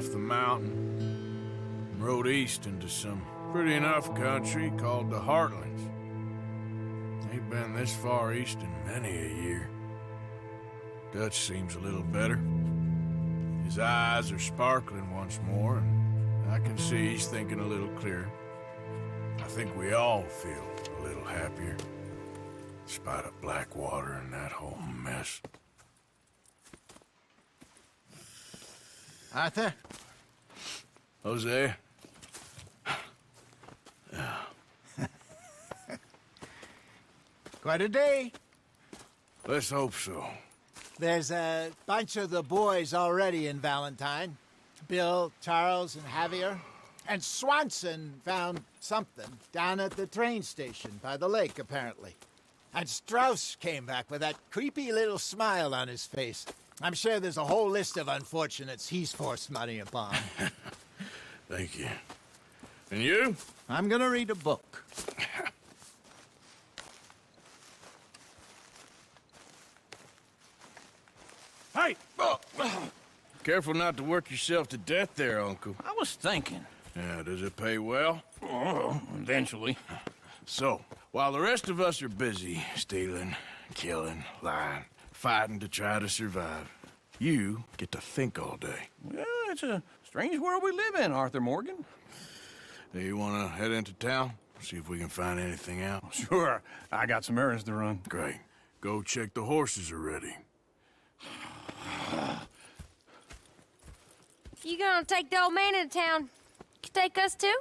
off the mountain and rode east into some pretty enough country called the Heartlands. Ain't been this far east in many a year. Dutch seems a little better. His eyes are sparkling once more, and I can see he's thinking a little clearer. I think we all feel a little happier, despite of Blackwater and that whole mess. Arthur? Hosea? Quite a day. Let's hope so. There's a bunch of the boys already in Valentine. Bill, Charles, and Javier. And Swanson found something down at the train station by the lake, apparently. And Strauss came back with that creepy little smile on his face. I'm sure there's a whole list of unfortunates he's forced money upon. Thank you. And you? I'm gonna read a book. Hey! Oh. Careful not to work yourself to death there, Uncle. I was thinking. Yeah, does it pay well? Oh, eventually. So, while the rest of us are busy stealing, killing, lying, fighting to try to survive, you get to think all day. Well, it's a strange world we live in, Arthur Morgan. Do you want to head into town? See if we can find anything out? Sure, I got some errands to run. Great. Go check the horses are ready. You gonna take the old man into town? You take us too?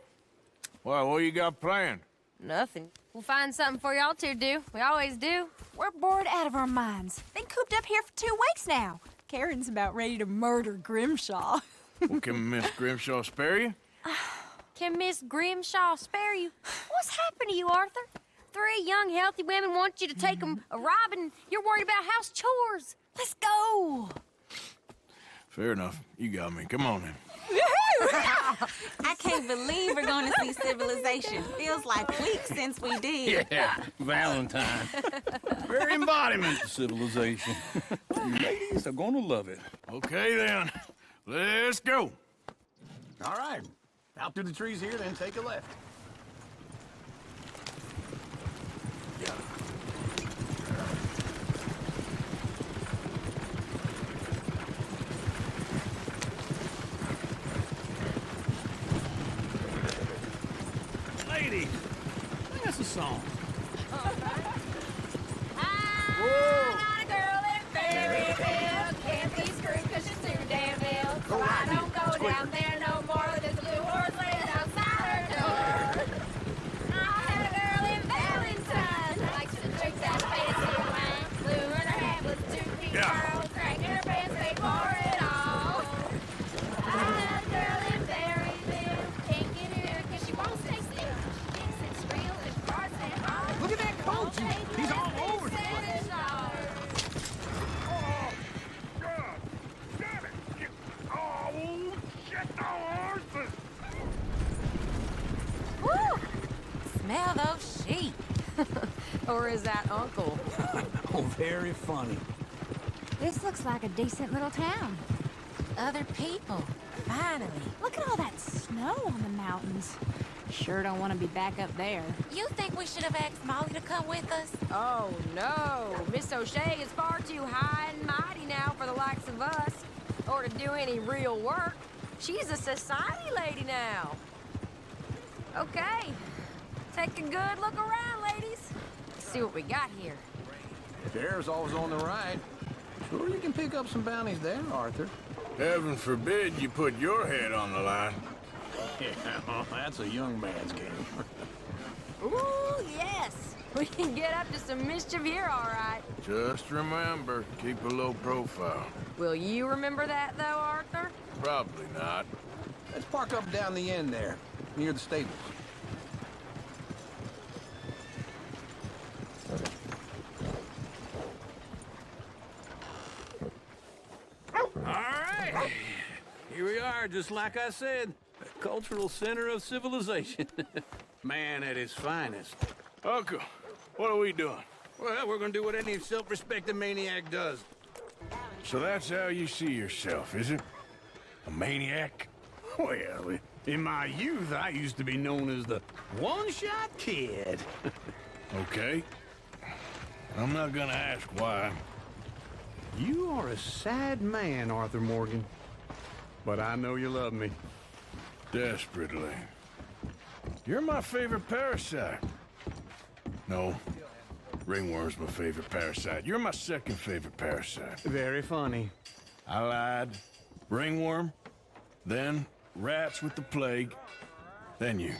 Well, what you got planned? Nothing. We'll find something for y'all to do. We always do. We're bored out of our minds. Been cooped up here for 2 weeks now. Karen's about ready to murder Grimshaw. Well, can Miss Grimshaw spare you? Can Miss Grimshaw spare you? What's happened to you, Arthur? 3 young, healthy women want you to take them a robbing. You're worried about house chores. Let's go. Fair enough. You got me. Come on then. I can't believe we're going to see civilization. Feels like weeks since we did. Yeah, Valentine. Very embodiment of civilization. You ladies are gonna love it. Okay then. Let's go. All right. Out through the trees here, then take a left. Ladies, sing us a song. I'm not a girl in a fairy tale. Can't be screwed 'cause she's too damn ill. So I don't go down there no more. There's a blue horse laying outside her door. I had a girl in Valentine. Likes to drink that fancy wine. Blue in her hand with 2 pink pearls. Cranking her pants, paid for it all. I had a girl in Berryville. Can't get her 'cause she won't stay still. She thinks it's real. There's parts and all. Look at that coach. He's all over the place. Woo! Smell those sheep. Or is that Uncle? Oh, very funny. This looks like a decent little town. Other people. Finally. Look at all that snow on the mountains. Sure don't want to be back up there. You think we should have asked Molly to come with us? Oh, no. Miss O'Shea is far too high and mighty now for the likes of us. Or to do any real work. She's a society lady now. Okay. Take a good look around, ladies. See what we got here. Sheriff's always on the right. Sure you can pick up some bounties there, Arthur. Heaven forbid you put your head on the line. Yeah, that's a young man's game. Ooh, yes. We can get up to some mischief here, all right. Just remember, keep a low profile. Will you remember that, though, Arthur? Probably not. Let's park up down the end there, near the stables. All right. Here we are, just like I said. The cultural center of civilization. Man at his finest. Uncle, what are we doing? Well, we're gonna do what any self-respecting maniac does. So that's how you see yourself, is it? A maniac? Well, in my youth, I used to be known as the one-shot kid. Okay. I'm not gonna ask why. You are a sad man, Arthur Morgan. But I know you love me. Desperately. You're my favorite parasite. No. Ringworm's my favorite parasite. You're my second favorite parasite. Very funny. I lied. Ringworm. Then rats with the plague. Then you.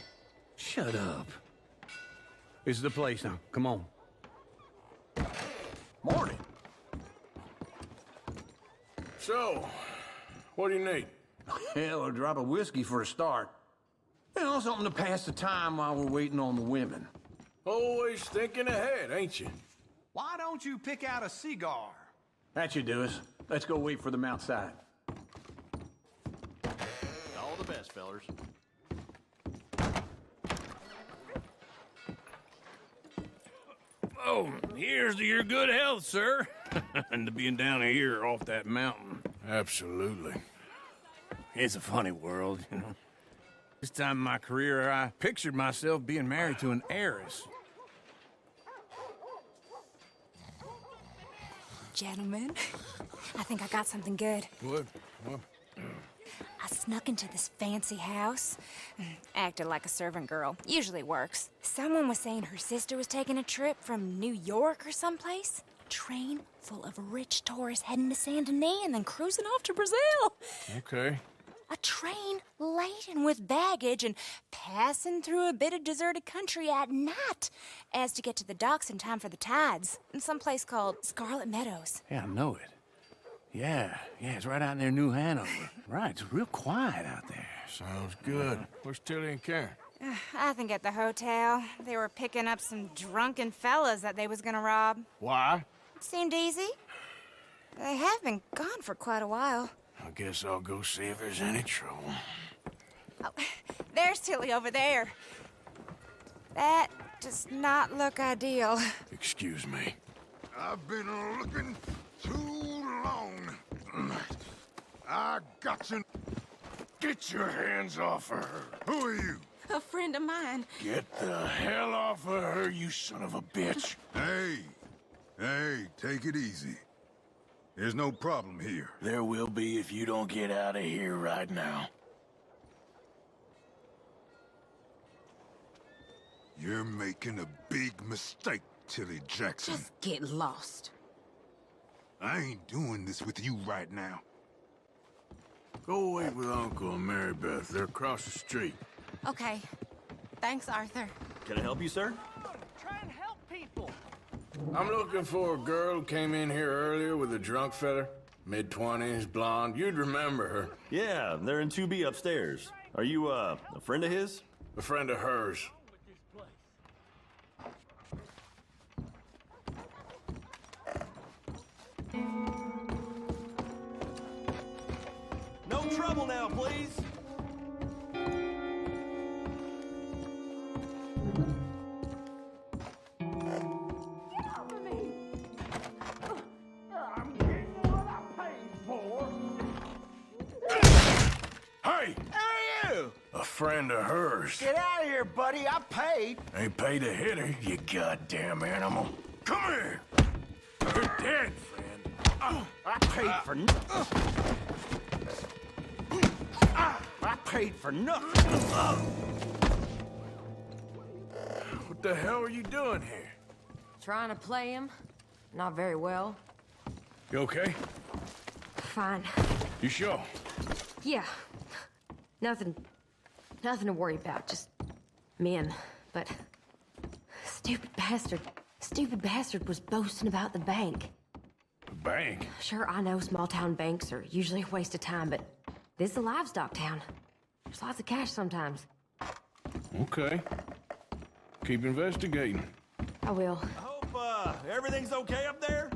Shut up. This is the place now. Come on. Morning. So, what do you need? Hell, a drop of whiskey for a start. You know, something to pass the time while we're waiting on the women. Always thinking ahead, ain't you? Why don't you pick out a cigar? That should do us. Let's go wait for them outside. All the best, fellers. Oh, here's to your good health, sir. And to being down here off that mountain. Absolutely. It's a funny world, you know. This time in my career, I pictured myself being married to an heiress. Gentlemen, I think I got something good. What? I snuck into this fancy house, acted like a servant girl. Usually works. Someone was saying her sister was taking a trip from New York or someplace. Train full of rich tourists heading to Saint Denis and then cruising off to Brazil. Okay. A train laden with baggage and passing through a bit of deserted country at night as to get to the docks in time for the tides in some place called Scarlet Meadows. Yeah, I know it. Yeah, it's right out near New Hanover. Right, it's real quiet out there. Sounds good. Where's Tilly and Karen? I think at the hotel. They were picking up some drunken fellas that they was gonna rob. Why? Seemed easy. They have been gone for quite a while. I guess I'll go see if there's any trouble. Oh, there's Tilly over there. That does not look ideal. Excuse me. I've been looking too long. I got you. Get your hands off of her. Who are you? A friend of mine. Get the hell off of her, you son of a bitch. Hey, take it easy. There's no problem here. There will be if you don't get out of here right now. You're making a big mistake, Tilly Jackson. Just get lost. I ain't doing this with you right now. Go wait with Uncle and Mary Beth. They're across the street. Okay. Thanks, Arthur. Can I help you, sir? I'm looking for a girl who came in here earlier with a drunk fella. Mid-20s, blonde. You'd remember her. Yeah, they're in 2B upstairs. Are you, a friend of his? A friend of hers. No trouble now, please. Hey! A friend of hers. Get out of here, buddy. I paid. Ain't paid to hit her, you goddamn animal. Come here! You're dead, friend. I paid for nothing. I paid for nothing. What the hell are you doing here? Trying to play him. Not very well. You okay? Fine. You sure? Yeah. Nothing to worry about. Just men. But stupid bastard was boasting about the bank. The bank? Sure, I know small town banks are usually a waste of time, but this is a livestock town. There's lots of cash sometimes. Okay. Keep investigating. I will. I hope, everything's okay up there?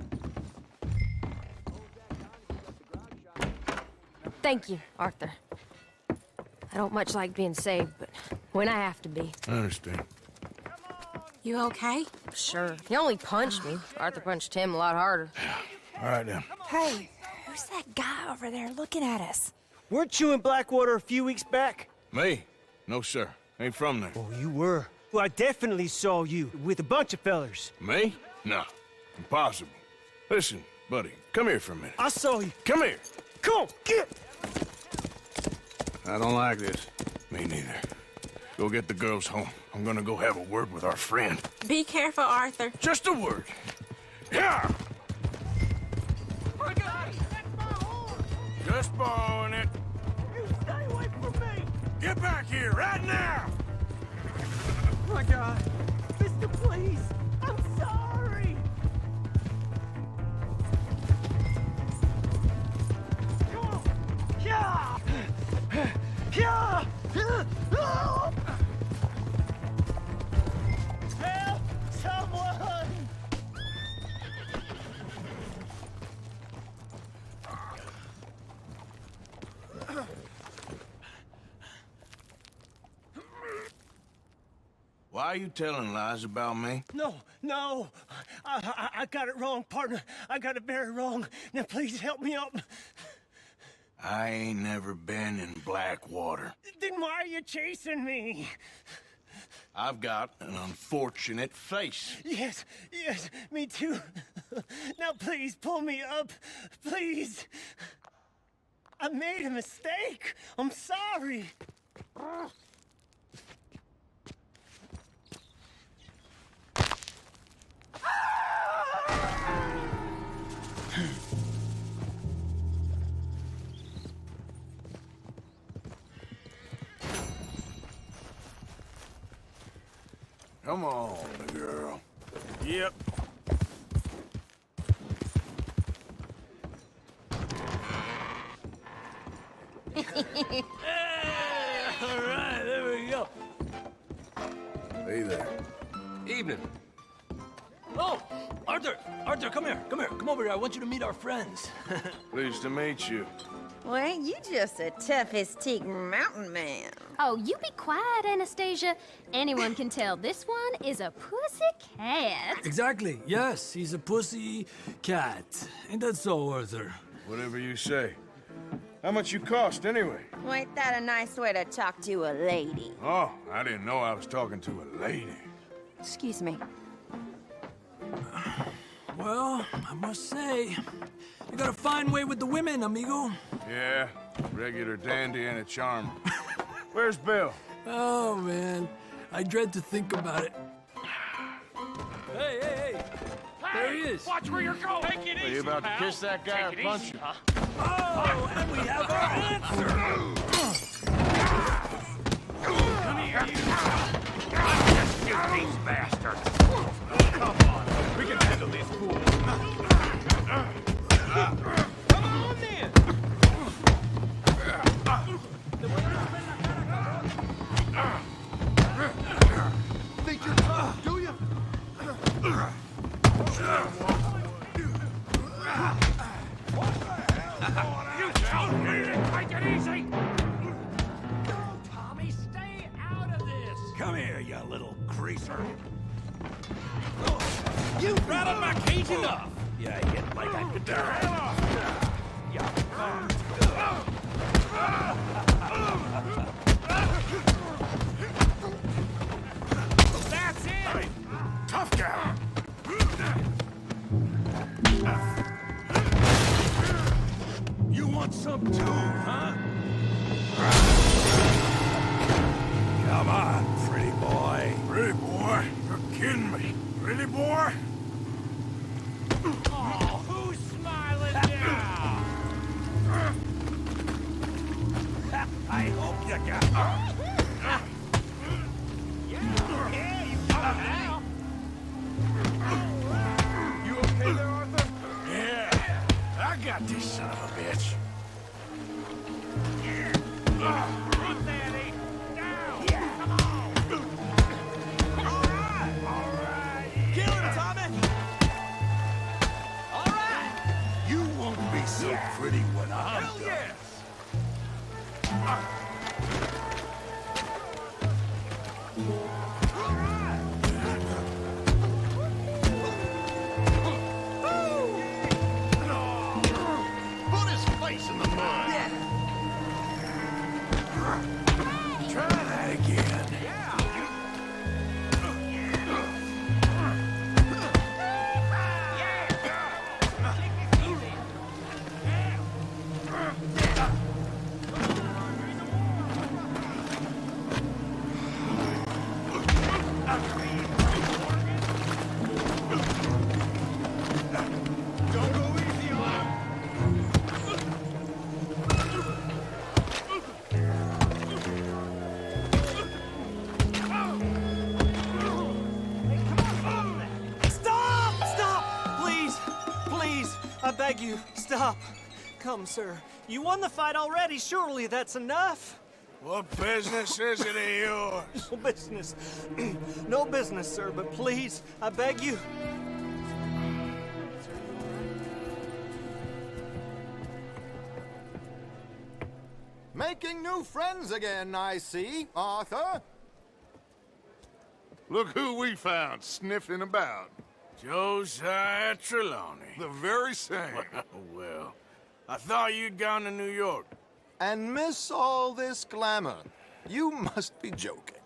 Thank you, Arthur. I don't much like being saved, but when I have to be. I understand. You okay? Sure. He only punched me. Arthur punched him a lot harder. All right, then. Hey, who's that guy over there looking at us? Weren't you in Blackwater a few weeks back? Me? No, sir. Ain't from there. Oh, you were. Well, I definitely saw you with a bunch of fellers. Me? No. Impossible. Listen, buddy, come here for a minute. I saw you. Come here. Come on, get! I don't like this. Me neither. Go get the girls home. I'm gonna go have a word with our friend. Be careful, Arthur. Just a word. Yeah! Just borrowing it. You stay away from me! Get back here right now! Oh my God. Mister, please. I'm sorry. Come on. Yeah! Yeah! Help someone! Why are you telling lies about me? No. I got it wrong, partner. I got it very wrong. Now please help me up. I ain't never been in Blackwater. Then why are you chasing me? I've got an unfortunate face. Yes, me too. Now please pull me up, please. I made a mistake. I'm sorry. Come on, girl. Yep. All right, there we go. Hey there. Evening. Oh, Arthur, come here. Come over here. I want you to meet our friends. Pleased to meet you. Well, you just a tough-as-teak mountain man. Oh, you be quiet, Anastasia. Anyone can tell this one is a pussy cat. Exactly. Yes, he's a pussy cat. Ain't that so, Arthur? Whatever you say. How much you cost, anyway? Well, ain't that a nice way to talk to a lady? Oh, I didn't know I was talking to a lady. Excuse me. Well, I must say, you got a fine way with the women, amigo. Yeah, regular dandy and a charmer. Where's Bill? Oh, man. I dread to think about it. Hey! There he is. Watch where you're going. Take it easy, Are you about to pal. kiss that guy Take or it punch easy, him? huh? Oh, and we have our answer. Come here, you. Just shoot these bastards. Come on. We can handle these fools. Come on, then. Think you're tough, do you? You don't need it. Take it easy. No, Tommy, stay out of this. Come here, you little greaser. You rattled my cage enough. You hit like a guitar. That's it. Tough guy. You want some too, huh? Come on, pretty boy. Pretty boy? You're kidding me. Pretty boy? Oh, who's smiling now? I hope you got. Yeah, you got it now. You okay there, Arthur? Yeah, I got this son of a bitch. Run, Daddy. Down. Yeah. Come on. All right. Kill him, Tommy. All right. You won't be so pretty when I'm Hell done. yes. Put his face in the mud. beg you, stop. Come, sir. You won the fight already. Surely that's enough. What business is it of yours? No business. No business, sir, but please, I beg you. Making new friends again, I see, Arthur. Look who we found sniffing about. Josiah Trelawney. The very same. Well, I thought you'd gone to New York. And miss all this glamour. You must be joking.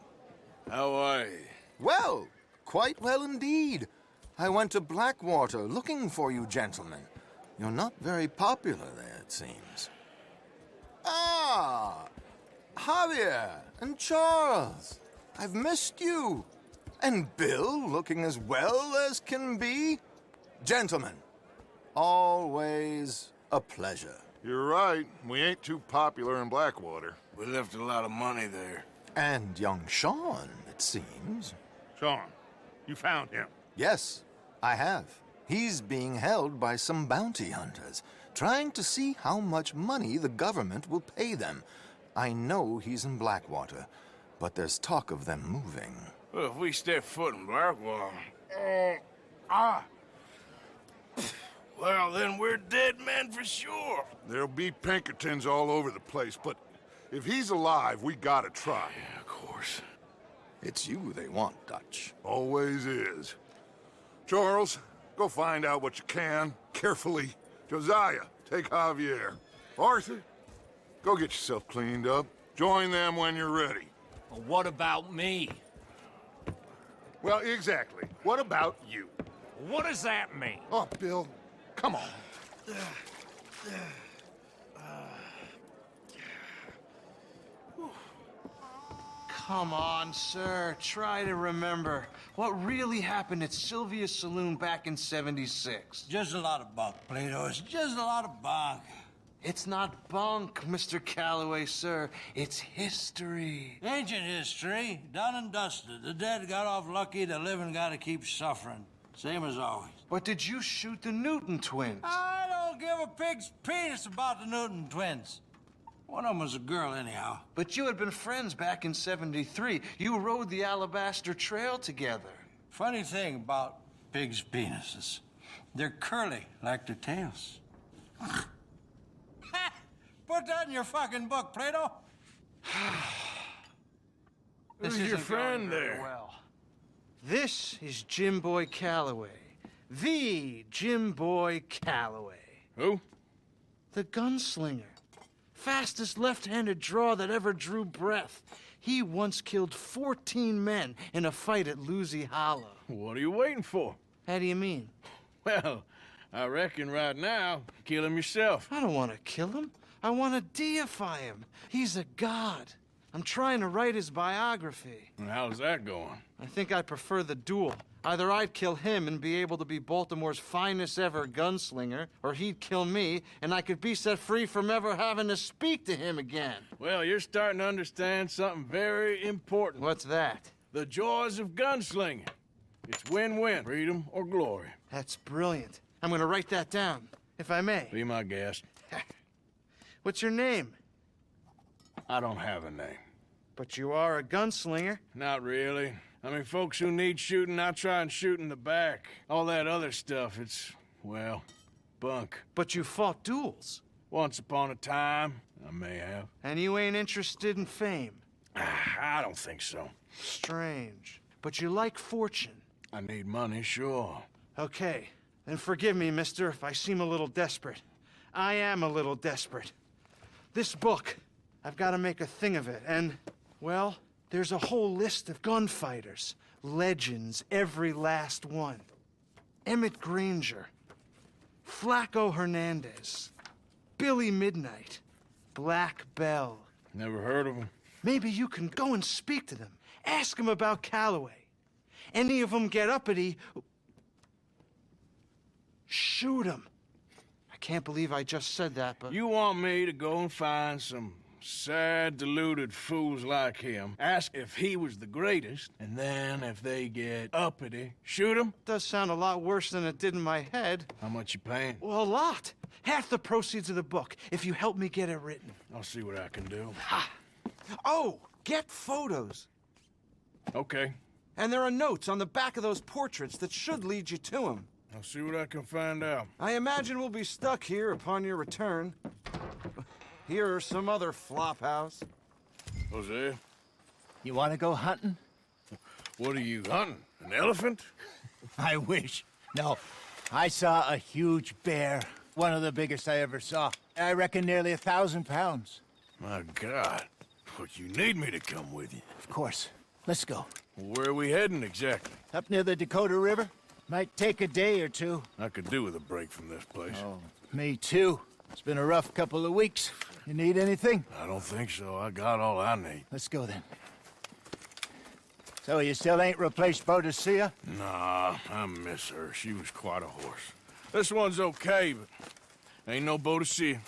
How are you? Well, quite well indeed. I went to Blackwater looking for you gentlemen. You're not very popular there, it seems. Ah, Javier and Charles. I've missed you. And Bill looking as well as can be. Gentlemen, always a pleasure. You're right. We ain't too popular in Blackwater. We left a lot of money there. And young Sean, it seems. Sean, you found him? Yes, I have. He's being held by some bounty hunters, trying to see how much money the government will pay them. I know he's in Blackwater, but there's talk of them moving. Well, if we step foot in Blackwater... Well, then we're dead men for sure. There'll be Pinkertons all over the place, but if he's alive, we gotta try. Yeah, of course. It's you they want, Dutch. Always is. Charles, go find out what you can, carefully. Josiah, take Javier. Arthur, go get yourself cleaned up. Join them when you're ready. Well, what about me? Well, exactly. What about you? What does that mean? Oh, Bill, come on. Come on, sir. Try to remember what really happened at Sylvia's Saloon back in '76. Just a lot of bunk, Plato. It's just a lot of bunk. It's not bunk, Mr. Calloway, sir. It's history. Ancient history, done and dusted. The dead got off lucky, the living gotta keep suffering. Same as always. But did you shoot the Newton twins? I don't give a pig's penis about the Newton twins. One of them was a girl, anyhow. But you had been friends back in '73. You rode the Alabaster Trail together. Funny thing about pigs' penises. They're curly, like their tails. Put that in your fucking book, Plato. Who's your friend there? Well, this is Jim Boy Calloway. The Jim Boy Calloway. Who? The gunslinger. Fastest left-handed draw that ever drew breath. He once killed 14 men in a fight at Lucy Hollow. What are you waiting for? How do you mean? Well, I reckon right now, kill him yourself. I don't want to kill him. I want to deify him. He's a god. I'm trying to write his biography. And how's that going? I think I prefer the duel. Either I'd kill him and be able to be Baltimore's finest ever gunslinger, or he'd kill me and I could be set free from ever having to speak to him again. Well, you're starting to understand something very important. What's that? The joys of gunslinging. It's win-win, freedom or glory. That's brilliant. I'm gonna write that down, if I may. Be my guest. What's your name? I don't have a name. But you are a gunslinger. Not really. I mean, folks who need shooting, I try and shoot in the back. All that other stuff, it's, well, bunk. But you fought duels. Once upon a time, I may have. And you ain't interested in fame? I don't think so. Strange. But you like fortune. I need money, sure. Okay. Then forgive me, mister, if I seem a little desperate. I am a little desperate. This book, I've got to make a thing of it, and, well, there's a whole list of gunfighters. Legends, every last one. Emmett Granger, Flaco Hernandez, Billy Midnight, Black Bell. Never heard of him. Maybe you can go and speak to them. Ask them about Calloway. Any of them get uppity, shoot them. I can't believe I just said that, but... You want me to go and find some sad, deluded fools like him ask if he was the greatest, and then if they get uppity, shoot him? Does sound a lot worse than it did in my head. How much you paying? Well, a lot. Half the proceeds of the book, if you help me get it written. I'll see what I can do. Oh, get photos. Okay. And there are notes on the back of those portraits that should lead you to him. I'll see what I can find out. I imagine we'll be stuck here upon your return. Here are some other flophouse. Hosea? You want to go hunting? What are you hunting? An elephant? I wish. No. I saw a huge bear. One of the biggest I ever saw. I reckon nearly 1,000 pounds. My God. But you need me to come with you. Of course. Let's go. Where are we heading exactly? Up near the Dakota River. Might take a day or two. I could do with a break from this place. Oh, me too. It's been a rough couple of weeks. You need anything? I don't think so. I got all I need. Let's go then. So you still ain't replaced Boadicea? Nah, I miss her. She was quite a horse. This one's okay, but ain't no Boadicea.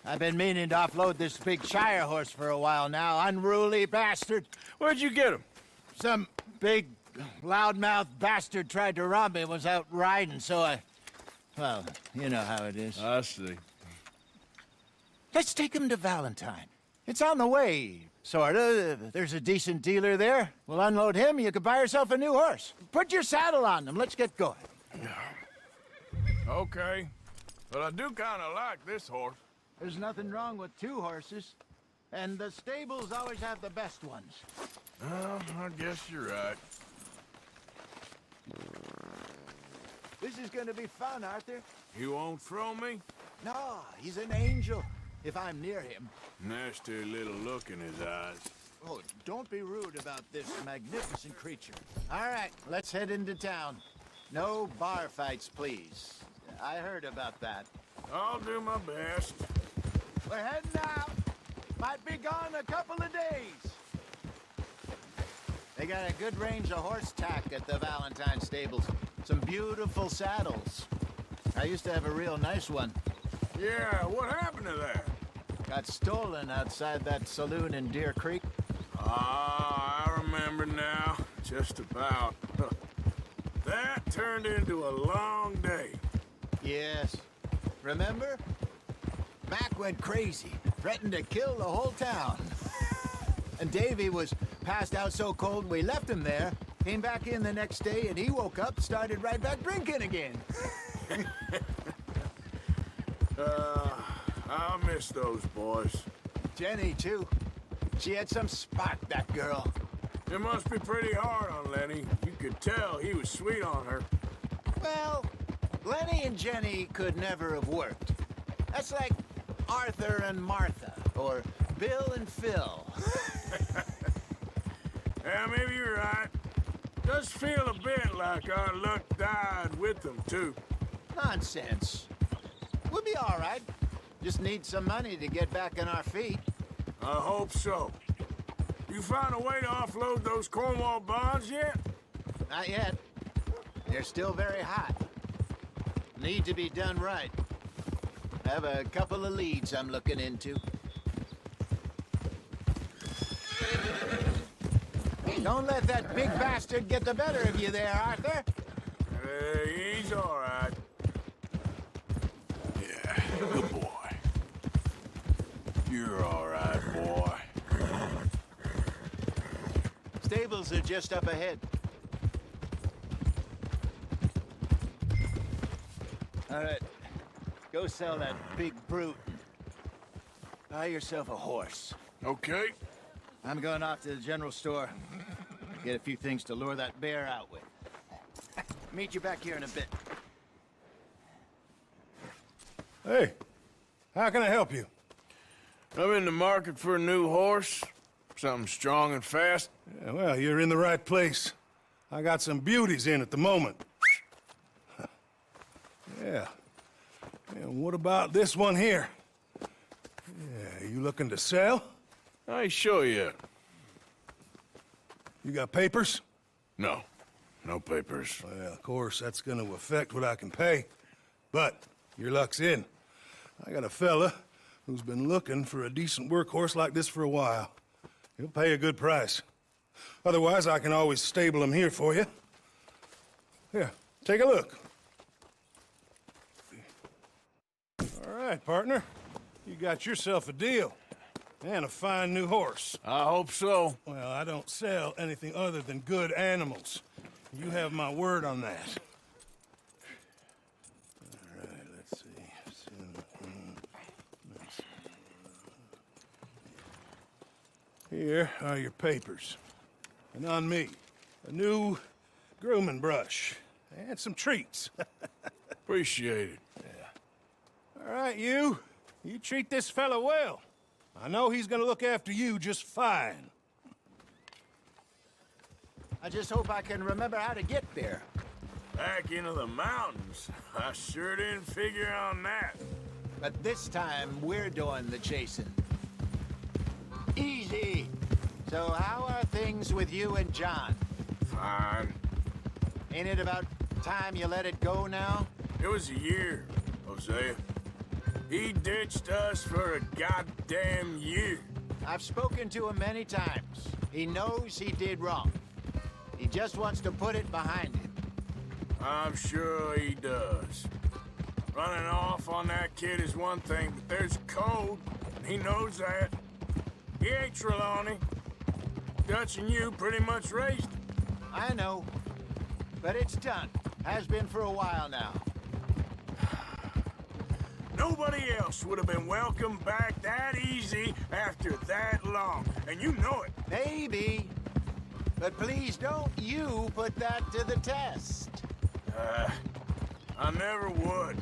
I've been meaning to offload this big Shire horse for a while now. Unruly bastard. Where'd you get him? Some big, loudmouth bastard tried to rob me and was out riding, so I... Well, you know how it is. I see. Let's take him to Valentine. It's on the way, sorta. There's a decent dealer there. We'll unload him, you can buy yourself a new horse. Put your saddle on them, let's get going. Okay. But I do kind of like this horse. There's nothing wrong with two horses. And the stables always have the best ones. Well, I guess you're right. This is gonna be fun, Arthur. You won't throw me? No, he's an angel, if I'm near him. Nasty little look in his eyes. Oh, don't be rude about this magnificent creature. All right, let's head into town. No bar fights, please. I heard about that. I'll do my best. We're heading out. Might be gone a couple of days. They got a good range of horse tack at the Valentine stables. Some beautiful saddles. I used to have a real nice one. Yeah, what happened to that? Got stolen outside that saloon in Deer Creek. Ah, I remember now. Just about. That turned into a long day. Yes. Remember? Mac went crazy, threatened to kill the whole town. And Davy was passed out so cold we left him there, came back in the next day, and he woke up, started right back drinking again. I miss those boys. Jenny, too. She had some spark, that girl. It must be pretty hard on Lenny. You could tell he was sweet on her. Well, Lenny and Jenny could never have worked. That's like Arthur and Martha, or Bill and Phil. Yeah, maybe you're right. Does feel a bit like our luck died with them, too. Nonsense. We'll be all right. Just need some money to get back on our feet. I hope so. You find a way to offload those Cornwall bonds yet? Not yet. They're still very hot. Need to be done right. Have a couple of leads I'm looking into. Don't let that big bastard get the better of you there, Arthur. He's all right. Yeah, good boy. You're all right, boy. Stables are just up ahead. All right. Go sell that big brute. Buy yourself a horse. Okay. I'm going off to the general store. Get a few things to lure that bear out with. Meet you back here in a bit. Hey, how can I help you? I'm in the market for a new horse. Something strong and fast. Yeah, well, you're in the right place. I got some beauties in at the moment. Yeah. And what about this one here? Yeah, you looking to sell? I ain't sure yet. You got papers? No. No papers. Well, of course, that's gonna affect what I can pay. But your luck's in. I got a fella who's been looking for a decent workhorse like this for a while. He'll pay a good price. Otherwise, I can always stable him here for you. Here, take a look. All right, partner. You got yourself a deal. And a fine new horse. I hope so. Well, I don't sell anything other than good animals. You have my word on that. All right, let's see. Here are your papers. And on me, a new grooming brush and some treats. Appreciate it. Yeah. All right, you treat this fella well. I know he's gonna look after you just fine. I just hope I can remember how to get there. Back into the mountains? I sure didn't figure on that. But this time, we're doing the chasing. Easy. So how are things with you and John? Fine. Ain't it about time you let it go now? It was a year, Hosea. He ditched us for a goddamn year. I've spoken to him many times. He knows he did wrong. He just wants to put it behind him. I'm sure he does. Running off on that kid is one thing, but there's code. He knows that. He ain't Trelawney. Dutch and you pretty much raised him. I know. But it's done. Has been for a while now. Nobody else would have been welcomed back that easy after that long, and you know it. Maybe. But please don't you put that to the test. I never would.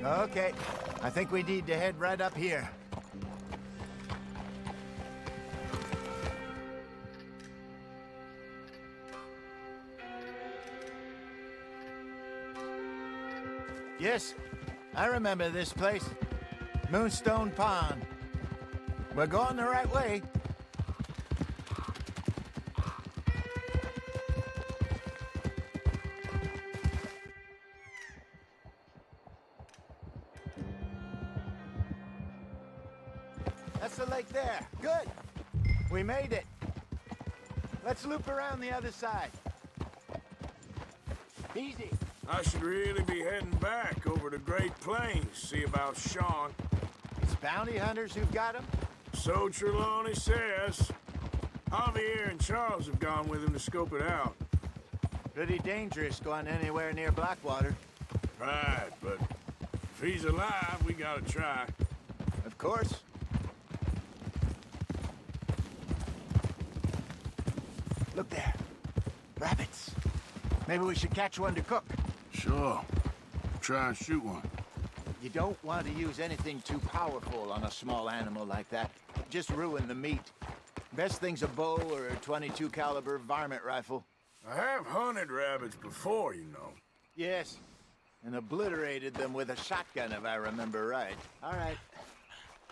Okay, I think we need to head right up here. Yes, I remember this place. Moonstone Pond. We're going the right way. That's the lake there. Good. We made it. Let's loop around the other side. Easy. I should really be heading back over to Great Plains, see about Sean. It's bounty hunters who've got him? So Trelawney says. Javier and Charles have gone with him to scope it out. Pretty dangerous going anywhere near Blackwater. Right, but if he's alive, we gotta try. Of course. Look there. Rabbits. Maybe we should catch one to cook. Sure. Try and shoot one. You don't want to use anything too powerful on a small animal like that. Just ruin the meat. Best thing's a bow or a .22 caliber varmint rifle. I have hunted rabbits before, you know. Yes, and obliterated them with a shotgun, if I remember right. All right.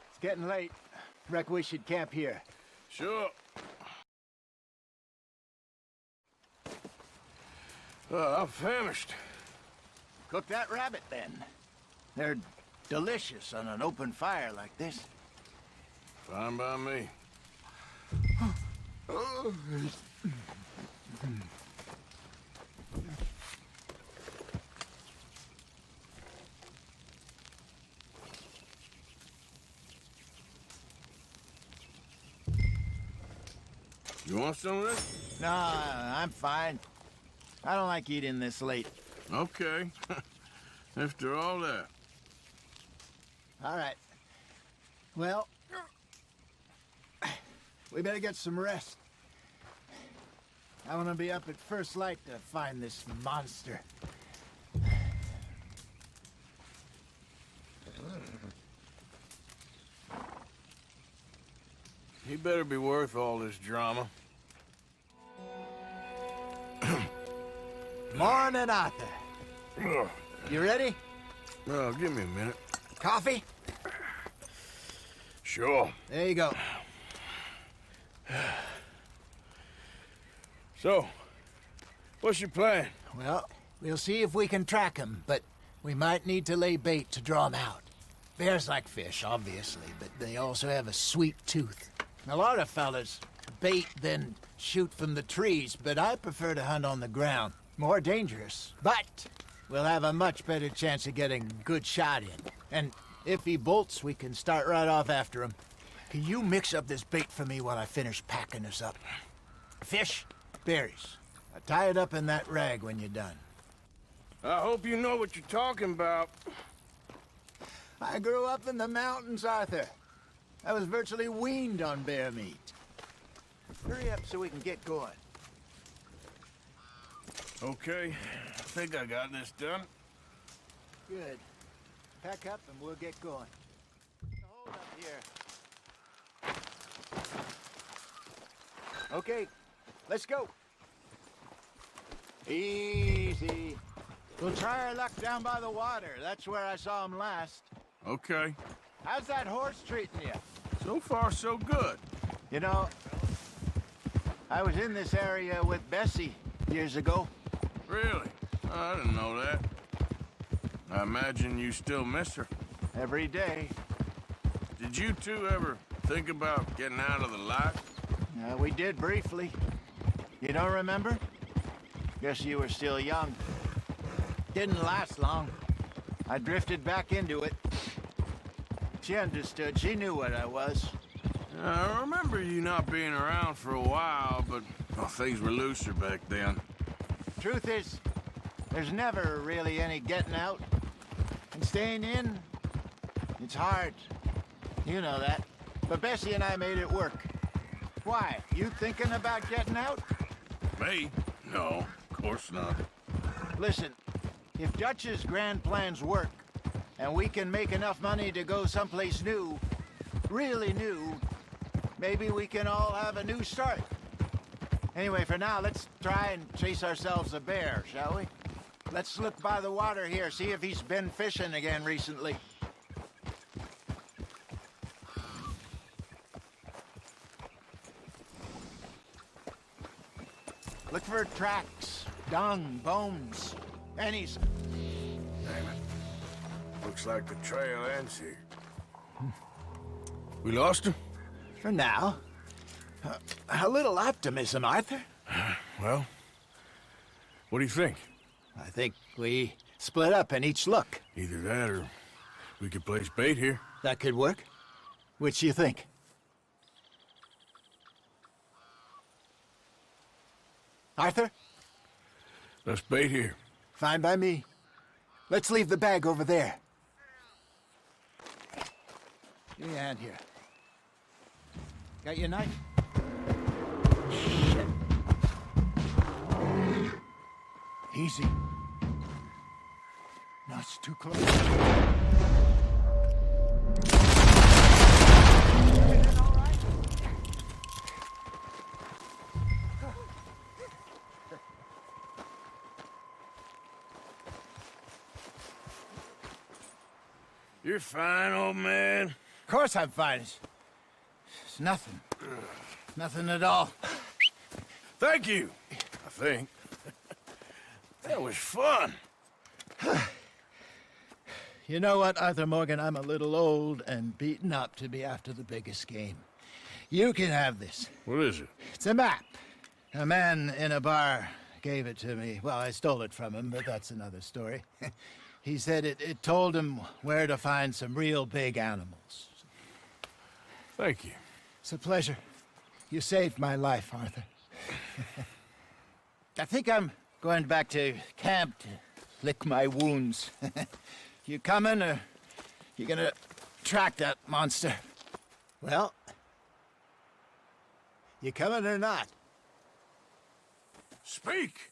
It's getting late. Reckon we should camp here. Sure. I'm famished. Cook that rabbit, then. They're delicious on an open fire like this. Fine by me. You want some of this? No, I'm fine. I don't like eating this late. Okay. After all that. All right. Well, we better get some rest. I want to be up at first light to find this monster. He better be worth all this drama. Morning, Arthur. You ready? Well, give me a minute. Coffee? Sure. There you go. So, what's your plan? Well, we'll see if we can track him, but we might need to lay bait to draw him out. Bears like fish, obviously, but they also have a sweet tooth. A lot of fellas bait, then shoot from the trees, but I prefer to hunt on the ground. More dangerous, but we'll have a much better chance of getting a good shot in. And if he bolts, we can start right off after him. Can you mix up this bait for me while I finish packing this up? Fish, berries. I'll tie it up in that rag when you're done. I hope you know what you're talking about. I grew up in the mountains, Arthur. I was virtually weaned on bear meat. Hurry up so we can get going. Okay, I think I got this done. Good. Pack up and we'll get going. Hold up here. Okay, let's go. Easy. We'll try our luck down by the water. That's where I saw him last. Okay. How's that horse treating you? So far, so good. You know, I was in this area with Bessie years ago. Really? I didn't know that. I imagine you still miss her. Every day. Did you two ever think about getting out of the life? We did briefly. You don't remember? Guess you were still young. Didn't last long. I drifted back into it. She understood. She knew what I was. I remember you not being around for a while, but well, things were looser back then. Truth is, there's never really any getting out. And staying in, it's hard. You know that. But Bessie and I made it work. Why? You thinking about getting out? Me? No, of course not. Listen, if Dutch's grand plans work, and we can make enough money to go someplace new, really new, maybe we can all have a new start. Anyway, for now, let's try and chase ourselves a bear, shall we? Let's look by the water here, see if he's been fishing again recently. Look for tracks, dung, bones, pennies. Damn it. Looks like the trail ends here. We lost him? For now. A little optimism, Arthur. Well, what do you think? I think we split up and each look. Either that or we could place bait here. That could work. Which you think? Arthur? Let's bait here. Fine by me. Let's leave the bag over there. Give me a hand here. Got your knife? Shit. Easy. No, it's too close. You're fine, old man. Of course I'm fine. It's nothing. Nothing at all. Thank you, I think. That was fun. You know what, Arthur Morgan? I'm a little old and beaten up to be after the biggest game. You can have this. What is it? It's a map. A man in a bar gave it to me. Well, I stole it from him, but that's another story. He said it told him where to find some real big animals. Thank you. It's a pleasure. You saved my life, Arthur. I think I'm going back to camp to lick my wounds. You coming, or you gonna track that monster? Well, you coming or not? Speak!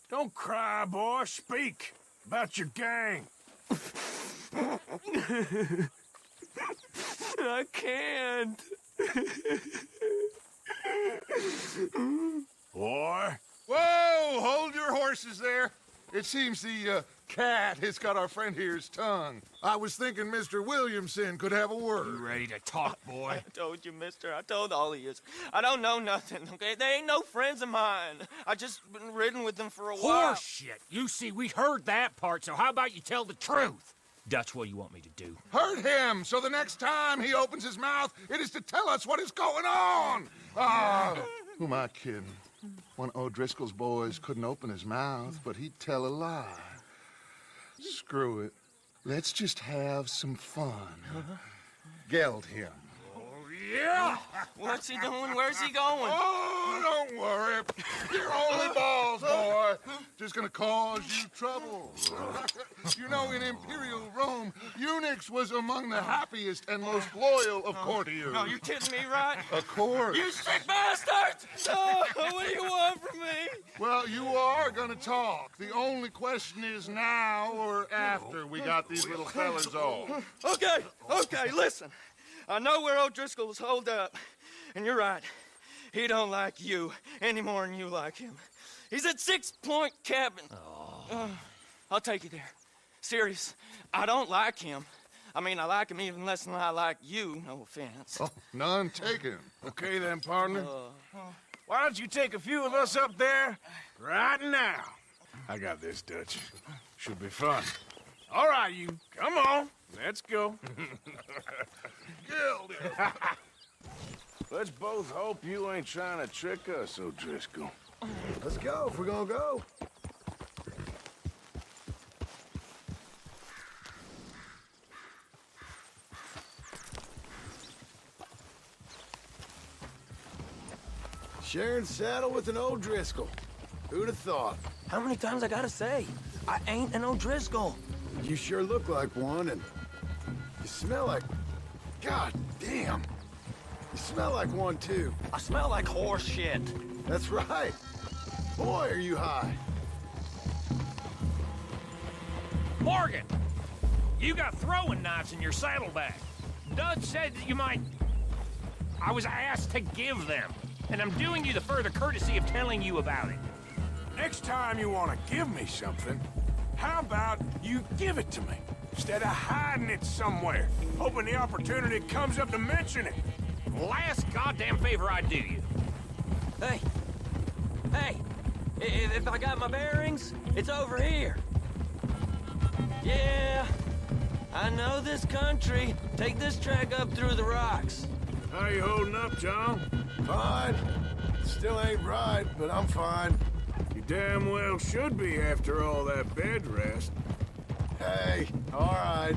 Don't cry, boy. Speak about your gang. I can't. Boy, Whoa! Hold your horses there. It seems the cat has got our friend here's tongue. I was thinking Mr. Williamson could have a word. You ready to talk, boy? I told you, mister. I told all of you. I don't know nothing, okay? They ain't no friends of mine. I just been riding with them for a while. Horseshit. You see, we heard that part, so how about you tell the truth? That's what you want me to do. Hurt him, so the next time he opens his mouth, it is to tell us what is going on. Who am I kidding? One of O'Driscoll's boys couldn't open his mouth, but he'd tell a lie. Screw it. Let's just have some fun. Geld him. Yeah! What's he doing? Where's he going? Oh, don't worry. You're only balls, boy. Just gonna cause you trouble. You know, in Imperial Rome, eunuchs was among the happiest and most loyal of courtiers. No, you're kidding me, right? Of course. You sick bastards! Oh, what do you want from me? Well, you are gonna talk. The only question is now or after we got these little fellas off. Okay, listen. I know where O'Driscoll is holed up, and you're right. He don't like you any more than you like him. He's at 6 Point Cabin. I'll take you there. Serious, I don't like him. I mean, I like him even less than I like you, no offense. Oh, none taken. Okay then, partner. Why don't you take a few of us up there right now? I got this, Dutch. Should be fun. All right, you. Come on. Let's go. Let's both hope you ain't trying to trick us, O'Driscoll. Let's go if we're gonna go. Sharing saddle with an O'Driscoll. Who'd have thought? How many times I gotta say? I ain't an O'Driscoll. You sure look like one, and you smell like... God damn. You smell like one, too. I smell like horse shit. That's right. Boy, are you high. Morgan! You got throwing knives in your saddlebag. Dud said that you might... I was asked to give them, and I'm doing you the further courtesy of telling you about it. Next time you want to give me something, how about you give it to me, instead of hiding it somewhere, hoping the opportunity comes up to mention it? Last goddamn favor I do you. Hey, if I got my bearings, it's over here. Yeah, I know this country. Take this track up through the rocks. How you holding up, John? Fine. Still ain't right, but I'm fine. You damn well should be after all that bed rest. Hey, all right.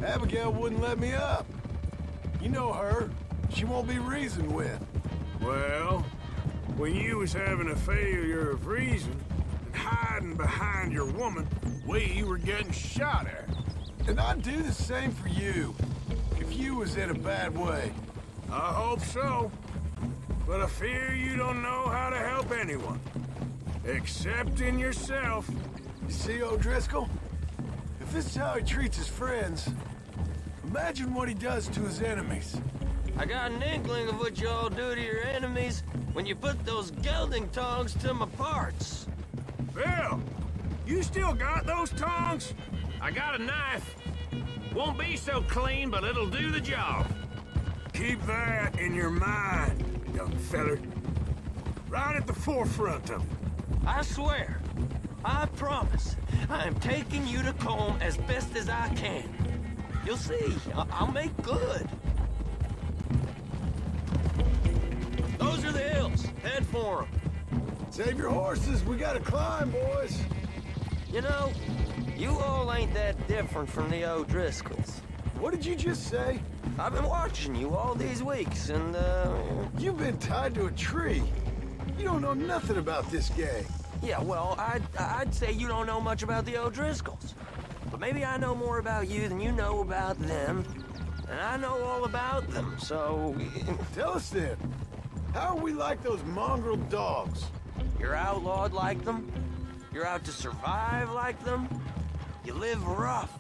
Abigail wouldn't let me up. You know her. She won't be reasoned with. Well, when you was having a failure of reason and hiding behind your woman, we were getting shot at. And I'd do the same for you, if you was in a bad way. I hope so. But I fear you don't know how to help anyone. Except in yourself. You see, O'Driscoll? If this is how he treats his friends, imagine what he does to his enemies. I got an inkling of what you all do to your enemies when you put those gelding tongs to my parts. Bill, you still got those tongs? I got a knife. Won't be so clean, but it'll do the job. Keep that in your mind, young feller. Right at the forefront of it. I swear, I promise, I am taking you to Combe as best as I can. You'll see, I'll make good. Those are the hills. Head for them. Save your horses. We gotta climb, boys. You know, you all ain't that different from the O'Driscolls. What did you just say? I've been watching you all these weeks, and, You've been tied to a tree. You don't know nothing about this gang. Yeah, well, I'd say you don't know much about the O'Driscolls. But maybe I know more about you than you know about them. And I know all about them, so... Tell us then. How are we like those mongrel dogs? You're outlawed like them. You're out to survive like them. You live rough.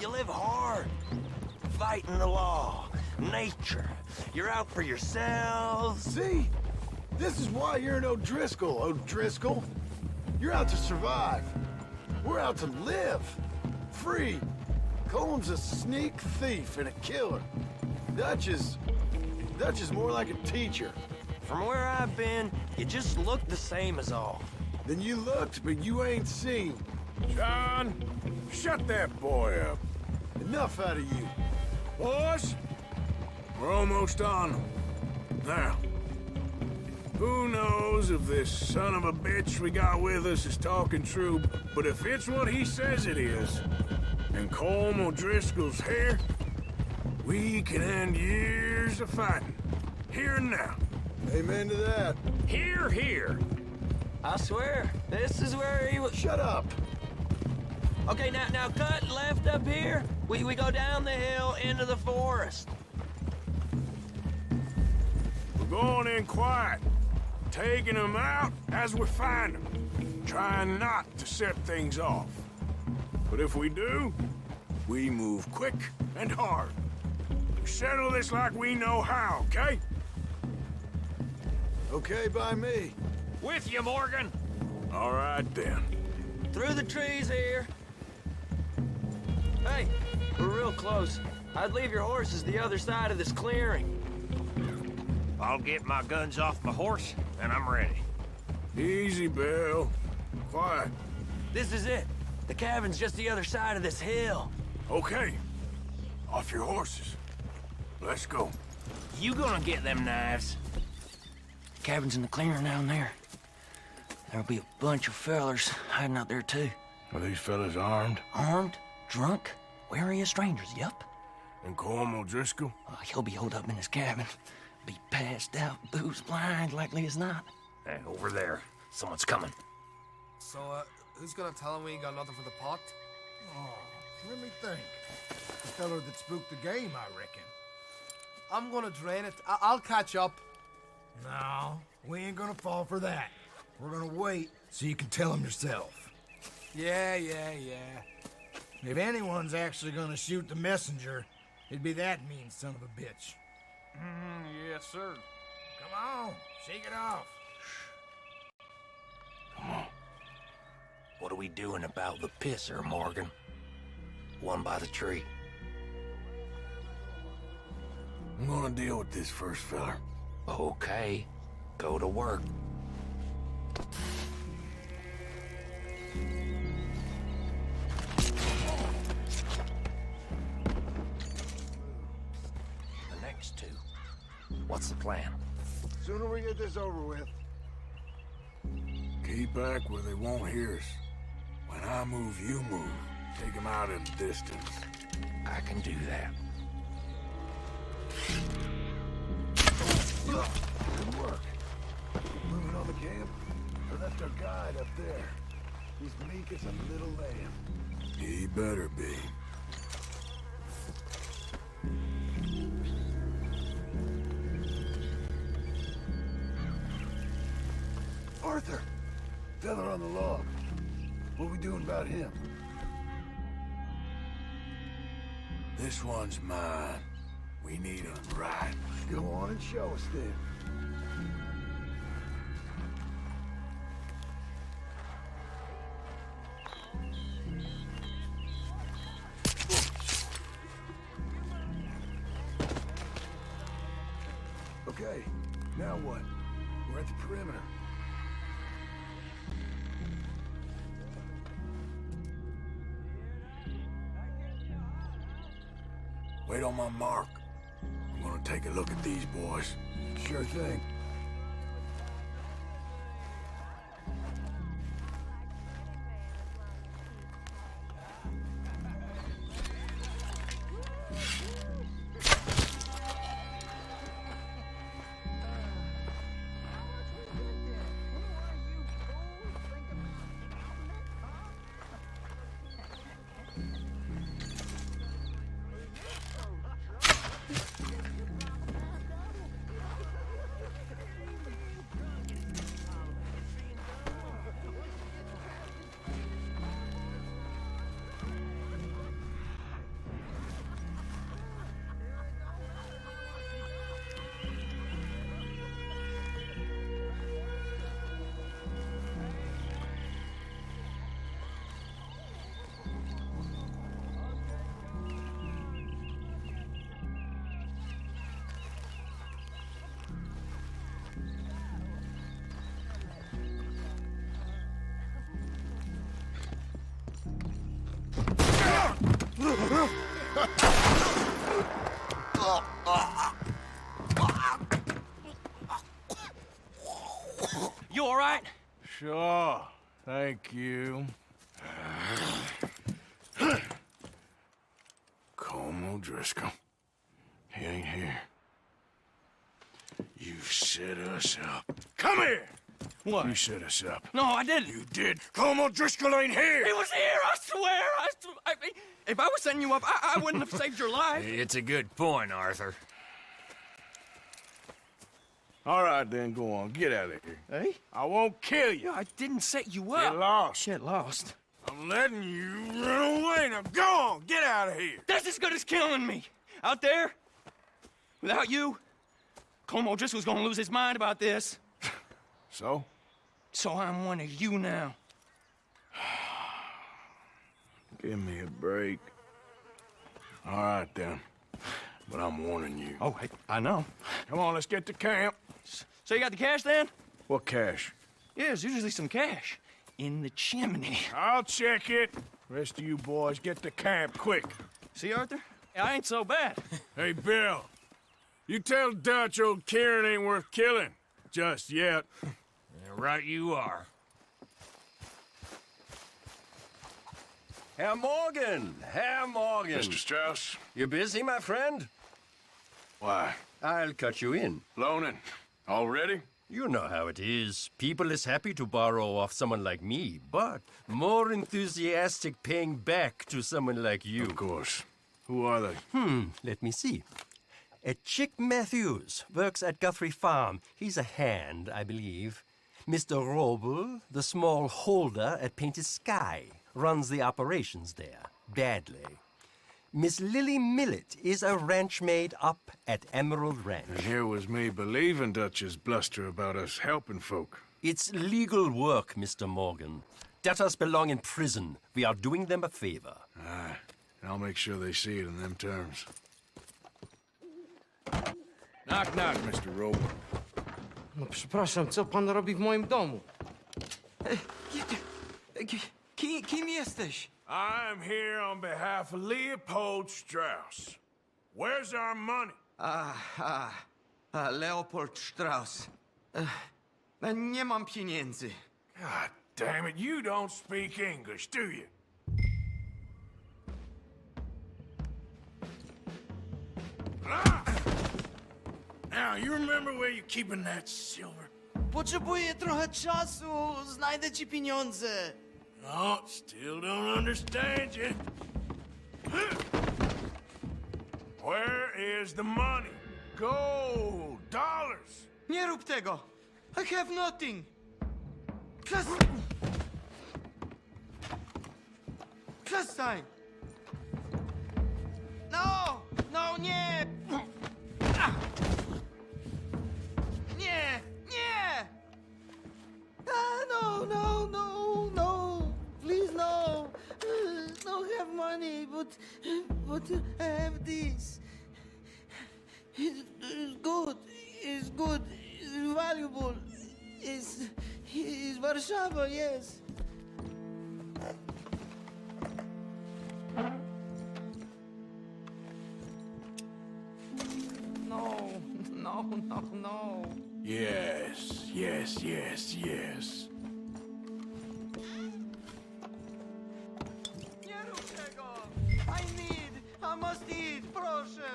You live hard. Fighting the law. Nature. You're out for yourselves. See? This is why you're an O'Driscoll, O'Driscoll. You're out to survive. We're out to live. Free. Colm's a sneak thief and a killer. Dutch is more like a teacher. From where I've been, you just look the same as all. Then you looked, but you ain't seen. John, shut that boy up. Enough out of you. Boys, we're almost on them. Now, who knows if this son of a bitch we got with us is talking true, but if it's what he says it is, and Colm O'Driscoll's here, we can end years of fighting. Here and now. Amen to that. Here, here. I swear, this is where he was. Shut up. Okay, now cut left up here. We go down the hill into the forest. We're going in quiet, taking them out as we find them, trying not to set things off. But if we do, we move quick and hard. We settle this like we know how, okay? Okay by me. With you, Morgan. All right, then. Through the trees here. Hey, we're real close. I'd leave your horses the other side of this clearing. I'll get my guns off my horse, and I'm ready. Easy, Bill. Quiet. This is it. The cabin's just the other side of this hill. Okay. Off your horses. Let's go. You gonna get them knives? Cabin's in the clearing down there. There'll be a bunch of fellers hiding out there, too. Are these fellas armed? Armed? Drunk? Wary of strangers, yup. And Colm O'Driscoll? He'll be holed up in his cabin. Be passed out, booze blind, likely as not. Hey, over there. Someone's coming. So, who's gonna tell him we ain't got nothing for the pot? Oh, let me think. The feller that spooked the game, I reckon. I'm gonna drain it. I'll catch up. No, we ain't gonna fall for that. We're gonna wait so you can tell him yourself. Yeah. If anyone's actually gonna shoot the messenger, it'd be that mean son of a bitch. Yes, sir. Come on, shake it off. Come on. What are we doing about the pisser, Morgan? One by the tree. I'm gonna deal with this first fella. Okay. Go to work. The next two. What's the plan? Sooner we get this over with. Keep back where they won't hear us. When I move, you move. Take them out in the distance. I can do that. Good work. Moving on the camp? I left our guide up there. He's meek as a little lamb. He better be. Arthur! Feller on the log. What we doing about him? This one's mine. We need him right. Go on and show us then. Okay, now what? We're at the perimeter. Wait on my mark. I'm gonna take a look at these boys. Sure thing. You all right? Sure. Thank you. Colm O'Driscoll. He ain't here. You set us up. Come here! What? You set us up. No, I didn't. You did. Colm O'Driscoll ain't here! He was here, I swear! If I was setting you up, I wouldn't have saved your life. It's a good point, Arthur. All right, then, go on. Get out of here. Hey? I won't kill you. I didn't set you up. Get lost. Shit, lost. I'm letting you run away. Now go on. Get out of here. That's as good as killing me. Out there, without you, Colm O'Driscoll's gonna lose his mind about this. So? So I'm one of you now. Give me a break. All right, then. But I'm warning you. Oh, hey, I know. Come on, let's get to camp. So you got the cash, then? What cash? Yeah, there's usually some cash in the chimney. I'll check it. Rest of you boys, get to camp, quick. See, Arthur? I ain't so bad. Hey, Bill. You tell Dutch old Kieran ain't worth killing. Just yet. Right you are. Herr Morgan! Herr Morgan! Mr. Strauss? You busy, my friend? Why? I'll cut you in. Loaning. Already? You know how it is. People is happy to borrow off someone like me, but more enthusiastic paying back to someone like you. Of course. Who are they? Let me see. Chick Matthews works at Guthrie Farm. He's a hand, I believe. Mr. Roble, the small holder at Painted Sky, runs the operations there, badly. Miss Lily Millet is a ranch maid up at Emerald Ranch. And here was me believing Dutch's bluster about us helping folk. It's legal work, Mr. Morgan. Debtors belong in prison. We are doing them a favor. Aye, and I'll make sure they see it in them terms. Knock, knock, Mr. Roble. No przepraszam, co pan robi w moim domu? Kim jesteś? I'm here on behalf of Leopold Strauss. Where's our money? Leopold Strauss. Nie mam pieniędzy. God damn it, you don't speak English, do you? Now, you remember where you're keeping that silver? Potrzebuję trochę czasu. Znajdę ci pieniądze. No, still don't understand you. Where is the money? Gold, dollars. Nie rób tego. I have nothing. Przestań. No, no, nie. Nie, nie. No, no, no, no. Please, no. Don't have money, but I have this. It's good. It's good. It's valuable. It's Warszawa, yes. No, no, no, no. Yes, yes, yes, yes. Nie rób tego! I must eat, proszę!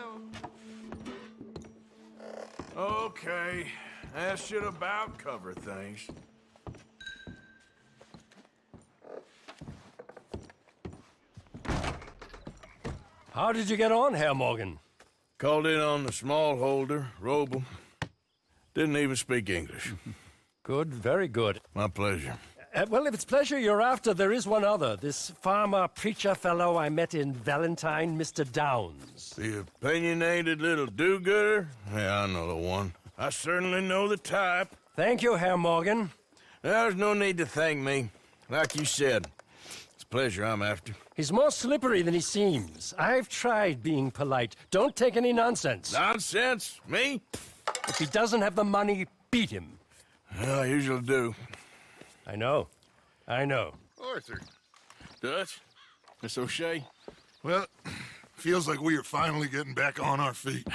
Okay, that should about cover things. How did you get on, Herr Morgan? Called in on the smallholder, Roble. Didn't even speak English. Good, very good. My pleasure. Well, if it's pleasure you're after, there is one other. This farmer preacher fellow I met in Valentine, Mr. Downs. The opinionated little do-gooder? Yeah, I know the one. I certainly know the type. Thank you, Herr Morgan. There's no need to thank me. Like you said, it's pleasure I'm after. He's more slippery than he seems. I've tried being polite. Don't take any nonsense. Nonsense? Me? If he doesn't have the money, beat him. Well, I usually do. I know. I know. Arthur. Dutch? Miss O'Shea? Well, feels like we are finally getting back on our feet.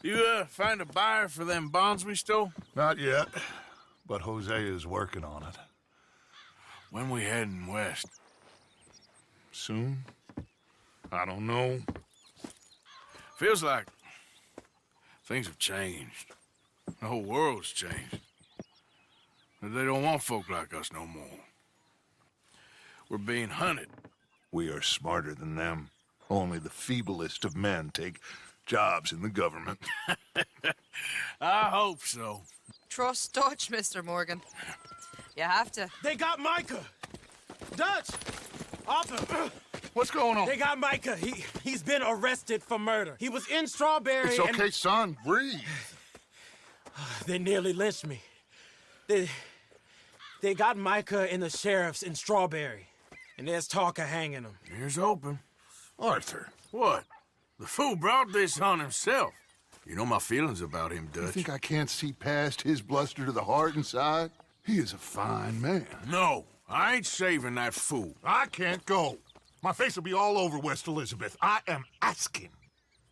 You, find a buyer for them bonds we stole? Not yet, but Hosea is working on it. When we heading west? Soon? I don't know. Feels like things have changed. The whole world's changed. They don't want folk like us no more. We're being hunted. We are smarter than them. Only the feeblest of men take jobs in the government. I hope so. Trust Dutch, Mr. Morgan. You have to. They got Micah! Dutch! Arthur! What's going on? They got Micah. He's been arrested for murder. He was in Strawberry. It's okay, son. Breathe. They nearly lynched me. They got Micah and the sheriffs in Strawberry. And there's talk of hanging him. Here's hoping. Arthur. What? The fool brought this on himself. You know my feelings about him, Dutch. You think I can't see past his bluster to the heart inside? He is a fine man. No, I ain't saving that fool. I can't go. My face will be all over West Elizabeth. I am asking.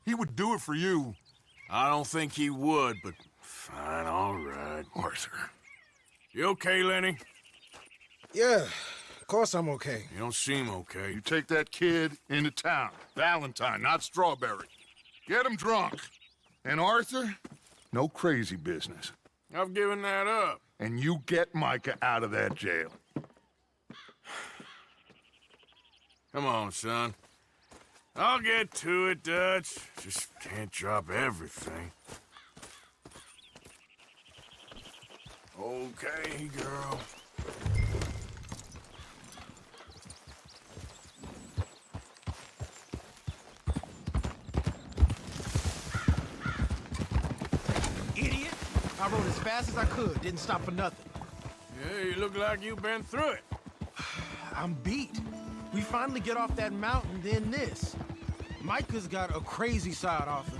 He would do it for you. I don't think he would, but fine, all right. Arthur. You okay, Lenny? Yeah, of course I'm okay. You don't seem okay. You take that kid into town. Valentine, not Strawberry. Get him drunk. And Arthur, no crazy business. I've given that up. And you get Micah out of that jail. Come on, son. I'll get to it, Dutch. Just can't drop everything. Okay, girl. Idiot! I rode as fast as I could, didn't stop for nothing. Yeah, you look like you've been through it. I'm beat. We finally get off that mountain, then this. Micah's got a crazy side, Arthur.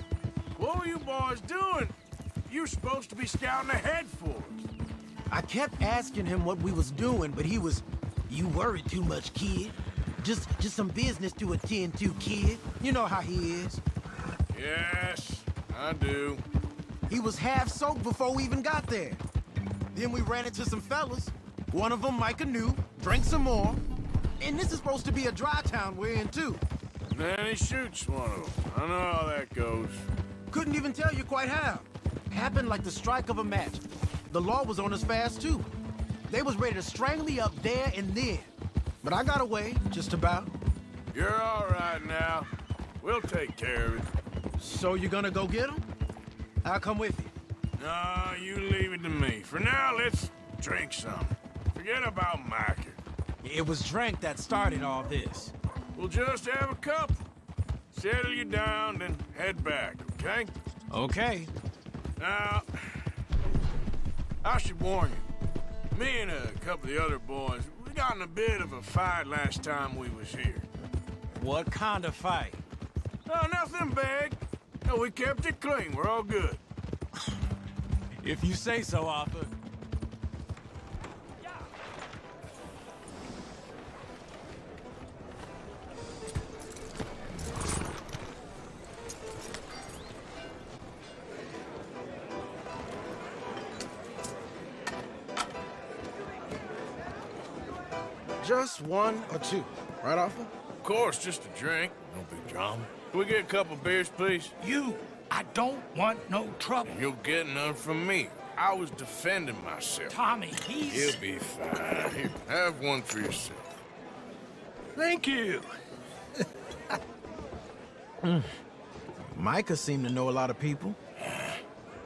What were you boys doing? You were supposed to be scouting ahead for us. I kept asking him what we was doing, but he was, "You worry too much, kid. Just some business to attend to, kid. You know how he is." Yes, I do. He was half soaked before we even got there. Then we ran into some fellas. One of them Micah knew, drank some more. And this is supposed to be a dry town we're in, too. And then he shoots one of them. I know how that goes. Couldn't even tell you quite how. Happened like the strike of a match. The law was on us fast, too. They was ready to strangle me up there and then. But I got away, just about. You're all right now. We'll take care of it. So you're gonna go get him? I'll come with you. No, you leave it to me. For now, let's drink some. Forget about Micah. It was drink that started all this. We'll just have a couple. Settle you down, then head back, okay? Okay. Now, I should warn you. Me and a couple of the other boys, we got in a bit of a fight last time we was here. What kind of fight? Oh, nothing big. No, we kept it clean. We're all good. If you say so, Arthur. Just one or two, right, Arthur? Of course, just a drink. No big drama. Can we get a couple beers, please? I don't want no trouble. You'll get none from me. I was defending myself. Tommy, he's... He'll be fine. Here, have one for yourself. Thank you. Micah seemed to know a lot of people.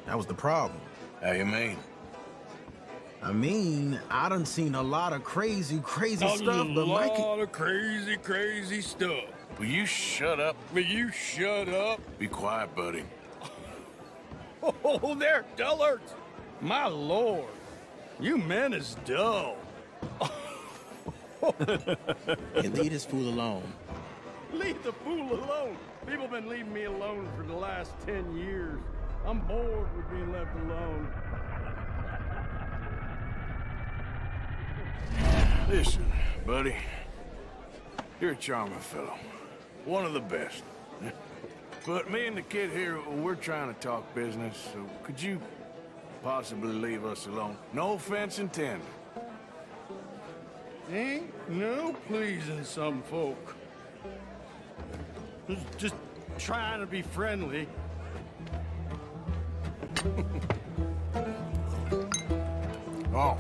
That was the problem. How you mean? I mean, I done seen a lot of crazy stuff, but Micah... A lot of crazy stuff. Will you shut up? Will you shut up? Be quiet, buddy. Oh, they're dullards. My lord. You men is dull. Leave this fool alone. Leave the fool alone. People been leaving me alone for the last 10 years. I'm bored with being left alone. Listen, buddy. You're a charming fellow. One of the best. But me and the kid here, we're trying to talk business, so could you possibly leave us alone? No offense intended. Ain't no pleasing some folk. Just trying to be friendly. Oh.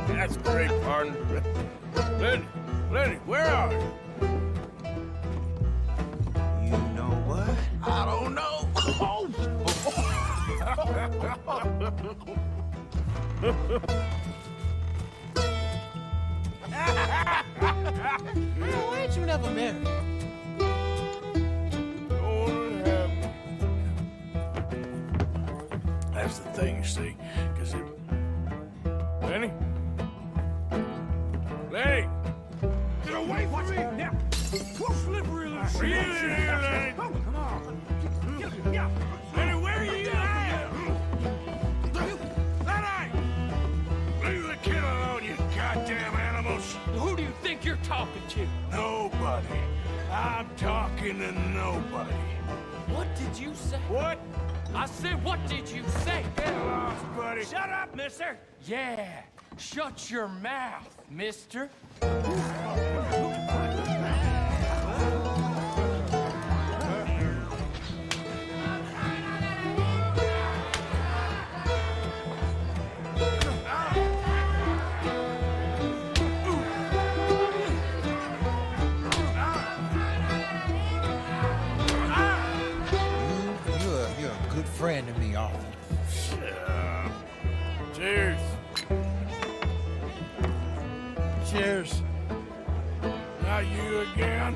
That's great, pardon. Lenny, where are you? You know what? I don't know. Why ain't you never married? That's the thing, you see, because it... Lenny? Lenny! Get away from me! Now! Who's slippery little shit? Get in here, Lenny! Come on! Yeah! Lenny, where are you at? Lenny! Leave the kid alone, you goddamn animals! Who do you think you're talking to? Nobody. I'm talking to nobody. What did you say? What? I said, what did you say? Get lost, buddy. Shut up, mister! Yeah, shut your mouth, mister. You're a good friend to me, Arthur. Cheers. Cheers. Not you again?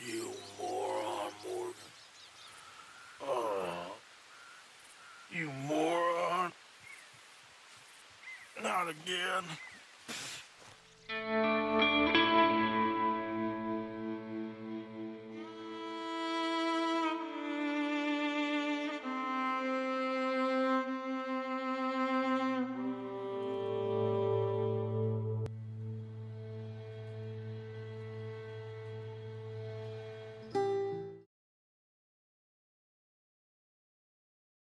You moron, Morgan. You moron. Not again.